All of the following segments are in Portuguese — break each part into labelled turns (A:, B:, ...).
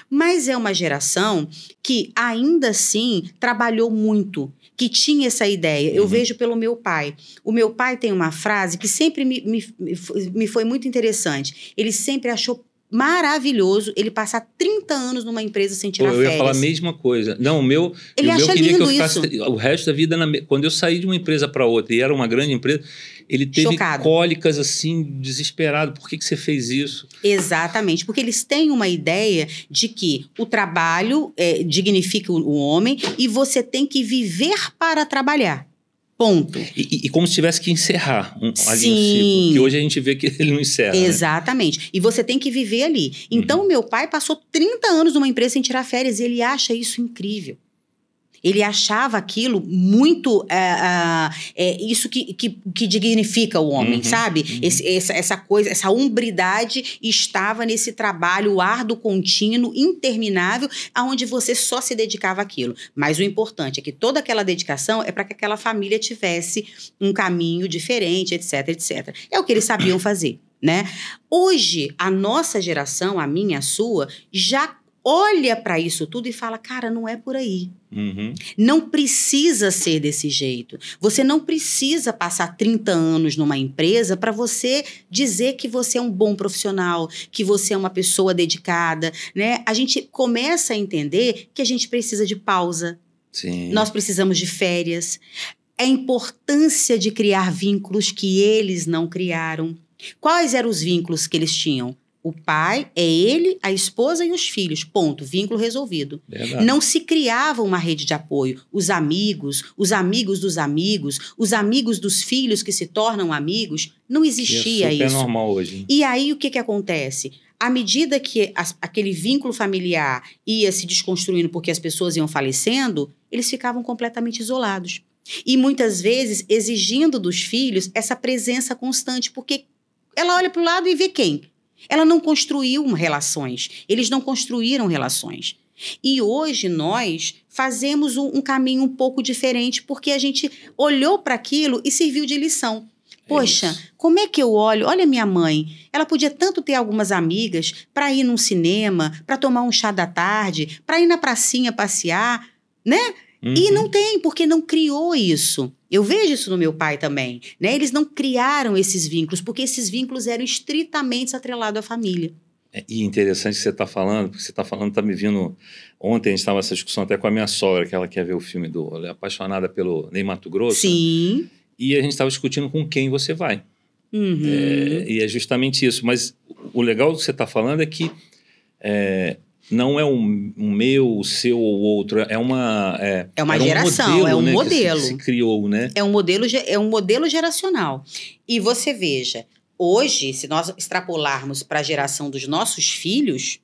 A: Mas é uma geração que ainda assim trabalhou muito, que tinha essa ideia. Eu vejo pelo meu pai. O meu pai tem uma frase que sempre me foi muito interessante. Ele sempre achou maravilhoso ele passar 30 anos numa empresa sem tirar férias.
B: Eu ia falar a mesma coisa. Não, o meu queria que eu ficasse o resto da vida... Quando eu saí de uma empresa para outra, e era uma grande empresa, ele teve
A: Chocado.
B: cólicas assim, desesperado. Por que você fez isso?
A: Exatamente, porque eles têm uma ideia de que o trabalho dignifica o homem e você tem que viver para trabalhar. Ponto.
B: E como se tivesse que encerrar ali um ciclo. Que hoje a gente vê que ele não encerra.
A: Exatamente. Né? E você tem que viver ali. Então, meu pai passou 30 anos numa empresa sem tirar férias e ele acha isso incrível. Ele achava aquilo muito... isso que dignifica o homem, sabe? Essa coisa, essa hombridade estava nesse trabalho árduo, contínuo, interminável, onde você só se dedicava àquilo. Mas o importante é que toda aquela dedicação é para que aquela família tivesse um caminho diferente, etc, etc. É o que eles sabiam fazer, né? Hoje, a nossa geração, a minha, a sua, já olha para isso tudo e fala, cara, não é por aí. Não precisa ser desse jeito. Você não precisa passar 30 anos numa empresa para você dizer que você é um bom profissional, que você é uma pessoa dedicada, né? A gente começa a entender que a gente precisa de pausa.
B: Sim.
A: Nós precisamos de férias. A importância de criar vínculos que eles não criaram. Quais eram os vínculos que eles tinham? O pai é ele, a esposa e os filhos. Ponto. Vínculo resolvido.
B: Verdade.
A: Não se criava uma rede de apoio. Os amigos dos amigos, os amigos dos filhos que se tornam amigos. Não existia
B: isso. É
A: isso.
B: normal hoje.
A: E aí, o que acontece? À medida que aquele vínculo familiar ia se desconstruindo porque as pessoas iam falecendo, eles ficavam completamente isolados. E muitas vezes exigindo dos filhos essa presença constante, porque ela olha para o lado e vê quem? Ela não construiu relações. Eles não construíram relações. E hoje nós fazemos um caminho um pouco diferente porque a gente olhou para aquilo e serviu de lição. Poxa, como é que eu olho? Olha minha mãe, ela podia tanto ter algumas amigas para ir num cinema, para tomar um chá da tarde, para ir na pracinha passear, né? E não tem, porque não criou isso. Eu vejo isso no meu pai também, né? Eles não criaram esses vínculos, porque esses vínculos eram estritamente atrelados à família.
B: E interessante que você está falando, porque você está falando, está me vindo... Ontem a gente estava nessa discussão até com a minha sogra, que ela quer ver o filme ela é apaixonada pelo Ney Matogrosso.
A: Sim.
B: Né? E a gente estava discutindo com quem você vai. E é justamente isso. Mas o legal do que você está falando é que... não é um meu, o seu ou outro, é uma
A: geração,
B: modelo,
A: é um
B: né,
A: modelo.
B: que se criou, né?
A: É um modelo geracional. E você veja, hoje, se nós extrapolarmos para a geração dos nossos filhos,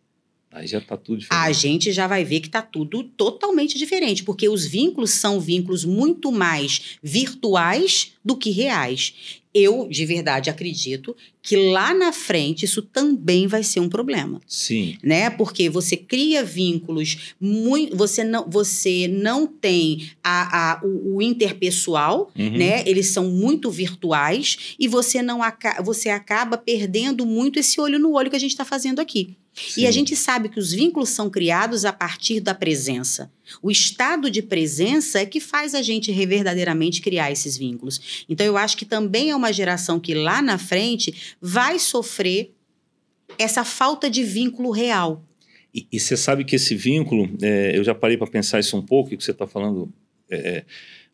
B: aí já está tudo diferente.
A: A gente já vai ver que está tudo totalmente diferente, porque os vínculos são vínculos muito mais virtuais do que reais. Eu, de verdade, acredito que lá na frente isso também vai ser um problema.
B: Sim.
A: Né? Porque você cria vínculos, você não tem o interpessoal, né? Eles são muito virtuais e você acaba perdendo muito esse olho no olho que a gente está fazendo aqui. Sim. E a gente sabe que os vínculos são criados a partir da presença. O estado de presença é que faz a gente verdadeiramente criar esses vínculos. Então, eu acho que também é uma geração que lá na frente vai sofrer essa falta de vínculo real.
B: E você sabe que esse vínculo, eu já parei para pensar isso um pouco, e o que você está falando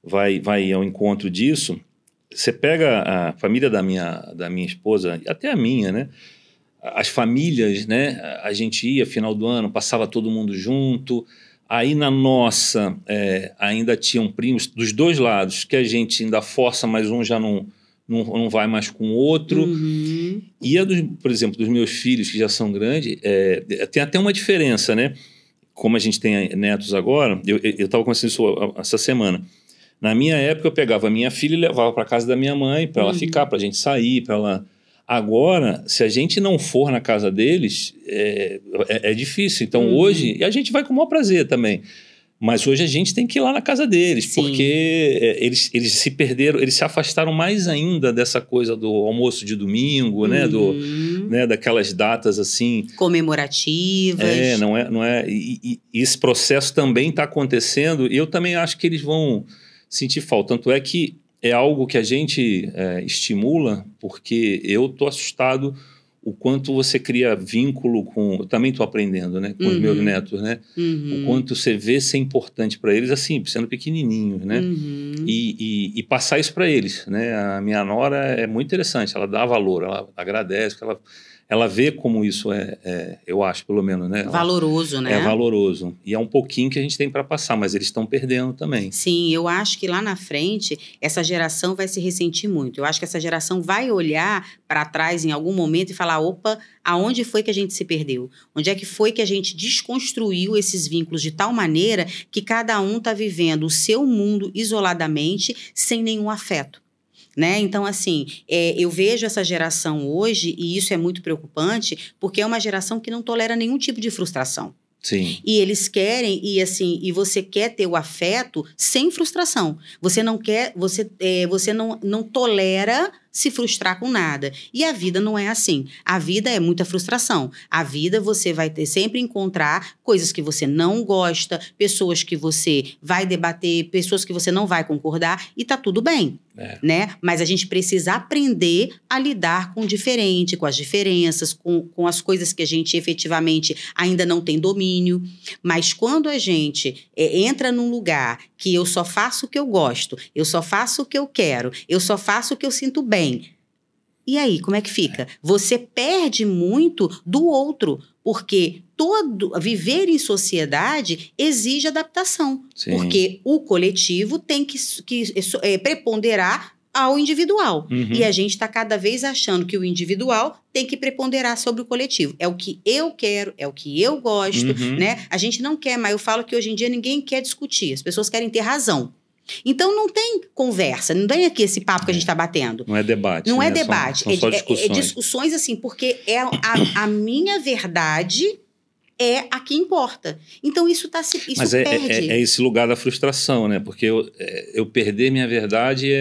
B: vai ao encontro disso. Você pega a família da minha esposa, até a minha, né? As famílias, né? A gente ia final do ano, passava todo mundo junto. Aí na nossa ainda tinham primos dos dois lados que a gente ainda força, mas um já não vai mais com o outro. E por exemplo, dos meus filhos que já são grandes, tem até uma diferença, né? Como a gente tem netos agora, eu estava conversando isso essa semana. Na minha época eu pegava a minha filha e levava para casa da minha mãe para ela ficar, para a gente sair, para ela... Agora, se a gente não for na casa deles, é difícil. Então, hoje... E a gente vai com o maior prazer também. Mas hoje a gente tem que ir lá na casa deles. Sim. Porque eles se perderam, eles se afastaram mais ainda dessa coisa do almoço de domingo, né? né? Daquelas datas assim...
A: comemorativas.
B: Não é... E esse processo também está acontecendo e eu também acho que eles vão sentir falta. Tanto é que é algo que a gente estimula, porque eu estou assustado o quanto você cria vínculo com... Eu também estou aprendendo, né? Com os meus netos, né? O quanto você vê ser importante para eles, assim, sendo pequenininhos, né? E passar isso para eles, né? A minha nora é muito interessante, ela dá valor, ela agradece, ela vê como isso eu acho, pelo menos, né?
A: Valoroso, né?
B: É valoroso. E é um pouquinho que a gente tem para passar, mas eles estão perdendo também.
A: Sim, eu acho que lá na frente, essa geração vai se ressentir muito. Eu acho que essa geração vai olhar para trás em algum momento e falar, opa, aonde foi que a gente se perdeu? Onde é que foi que a gente desconstruiu esses vínculos de tal maneira que cada um está vivendo o seu mundo isoladamente, sem nenhum afeto? Né? Então, assim, eu vejo essa geração hoje, e isso é muito preocupante, porque é uma geração que não tolera nenhum tipo de frustração.
B: Sim.
A: E eles querem, e você quer ter o afeto sem frustração. Você não quer, você não tolera se frustrar com nada. E a vida não é assim. A vida é muita frustração. A vida você vai sempre encontrar coisas que você não gosta, pessoas que você vai debater, pessoas que você não vai concordar, e tá tudo bem. Né? Mas a gente precisa aprender a lidar com o diferente, com as diferenças, com as coisas que a gente efetivamente ainda não tem domínio. Mas quando a gente entra num lugar que eu só faço o que eu gosto, eu só faço o que eu quero, eu só faço o que eu sinto bem, e aí, como é que fica? Você perde muito do outro, porque viver em sociedade exige adaptação. Sim. Porque o coletivo tem que preponderar ao individual. E a gente está cada vez achando que o individual tem que preponderar sobre o coletivo. É o que eu quero, é o que eu gosto, né? A gente não quer, mas eu falo que hoje em dia ninguém quer discutir, as pessoas querem ter razão. Então, não tem conversa, não tem aqui esse papo que a gente está batendo.
B: Não é debate.
A: Não
B: né?
A: é debate.
B: São só discussões.
A: É discussões, assim, porque a minha verdade é a que importa. Então, isso perde.
B: É esse lugar da frustração, né? Porque eu perder minha verdade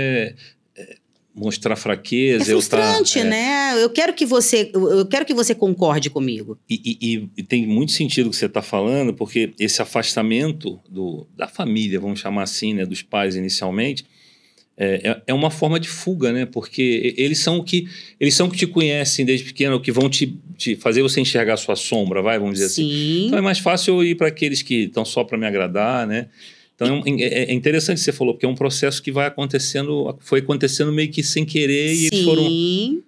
B: mostrar fraqueza.
A: É frustrante, né? Eu quero que você concorde comigo.
B: E tem muito sentido o que você está falando, porque esse afastamento da família, vamos chamar assim, né, dos pais inicialmente, é uma forma de fuga, né? Porque eles são que te conhecem desde pequeno, que vão te fazer você enxergar a sua sombra, vamos dizer assim. Então é mais fácil eu ir para aqueles que estão só para me agradar, né? Então é interessante o que você falou, porque é um processo que foi acontecendo meio que sem querer e eles foram